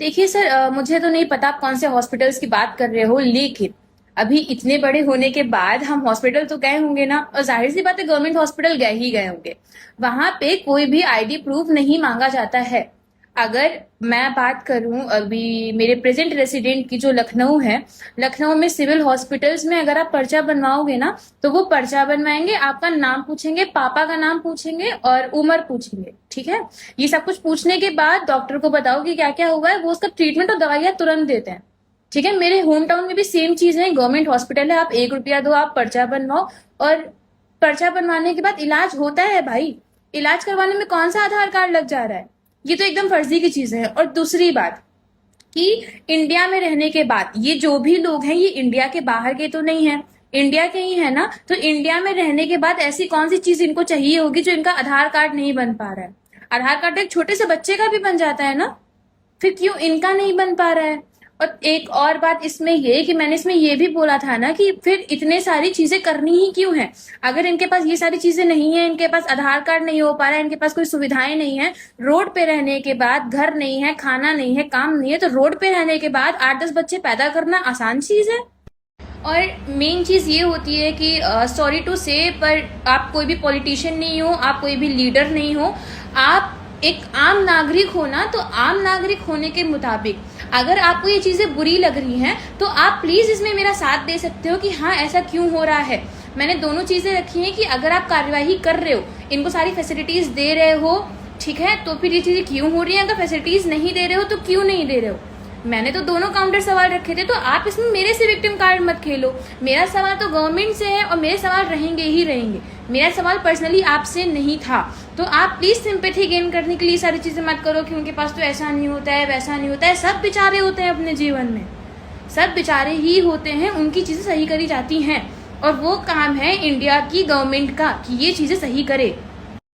देखिए सर, मुझे तो नहीं पता आप कौन से हॉस्पिटल्स की बात कर रहे हो, लेकिन अभी इतने बड़े होने के बाद हम हॉस्पिटल तो गए होंगे ना, और जाहिर सी बात है गवर्नमेंट हॉस्पिटल गए ही गए होंगे। वहां पे कोई भी आईडी प्रूफ नहीं मांगा जाता है। अगर मैं बात करूं अभी मेरे प्रेजेंट रेसिडेंट की, जो लखनऊ है, लखनऊ में सिविल हॉस्पिटल्स में अगर आप पर्चा बनवाओगे ना, तो वो पर्चा बनवाएंगे, आपका नाम पूछेंगे, पापा का नाम पूछेंगे और उम्र पूछेंगे। ठीक है, ये सब कुछ पूछने के बाद डॉक्टर को बताओ कि क्या क्या हुआ है, वो उसका ट्रीटमेंट और दवाइयां तुरंत देते हैं। ठीक है, मेरे होम टाउन में भी सेम चीज है, गवर्नमेंट हॉस्पिटल है, आप 1 रुपया दो, आप पर्चा बनवाओ, और पर्चा बनवाने के बाद इलाज होता है भाई। इलाज करवाने में कौन सा आधार कार्ड लग जा रहा है? ये तो एकदम फर्जी की चीजें हैं। और दूसरी बात कि इंडिया में रहने के बाद ये जो भी लोग हैं, ये इंडिया के बाहर के तो नहीं है, इंडिया के ही है ना, तो इंडिया में रहने के बाद ऐसी कौन सी चीज इनको चाहिए होगी जो इनका आधार कार्ड नहीं बन पा रहा है? आधार कार्ड तो एक छोटे से बच्चे का भी बन जाता है ना, फिर क्यों इनका नहीं बन पा रहा है? और एक और बात इसमें ये कि मैंने इसमें ये भी बोला था ना कि फिर इतने सारी चीजें करनी ही क्यों है? अगर इनके पास ये सारी चीजें नहीं है, इनके पास आधार कार्ड नहीं हो पा रहा है, इनके पास कोई सुविधाएं नहीं है, रोड पे रहने के बाद घर नहीं है, खाना नहीं है, काम नहीं है, तो रोड पे रहने के बाद 8-10 बच्चे पैदा करना आसान चीज है? और मेन चीज ये होती है कि सॉरी टू से, पर आप कोई भी पॉलिटिशियन नहीं हो, आप कोई भी लीडर नहीं हो, आप एक आम नागरिक हो ना, तो आम नागरिक होने के मुताबिक अगर आपको ये चीजें बुरी लग रही हैं, तो आप प्लीज इसमें मेरा साथ दे सकते हो कि हाँ ऐसा क्यों हो रहा है। मैंने दोनों चीजें रखी हैं कि अगर आप कार्यवाही कर रहे हो, इनको सारी फैसिलिटीज दे रहे हो, ठीक है, तो फिर ये चीजें क्यों हो रही हैं? अगर फैसिलिटीज नहीं दे रहे हो तो क्यों नहीं दे रहे हो? मैंने तो दोनों काउंटर सवाल रखे थे, तो आप इसमें मेरे से विक्टिम कार्ड मत खेलो। मेरा सवाल तो गवर्नमेंट से है और मेरे सवाल रहेंगे ही रहेंगे। मेरा सवाल पर्सनली आपसे नहीं था, तो आप प्लीज सिंपैथी गेन करने के लिए सारी चीजें मत करो कि उनके पास तो ऐसा नहीं होता है, वैसा नहीं होता है। सब बेचारे होते हैं अपने जीवन में, सब बेचारे ही होते हैं, उनकी चीजें सही करी जाती हैं, और वो काम है इंडिया की गवर्नमेंट का कि ये चीजें सही करे।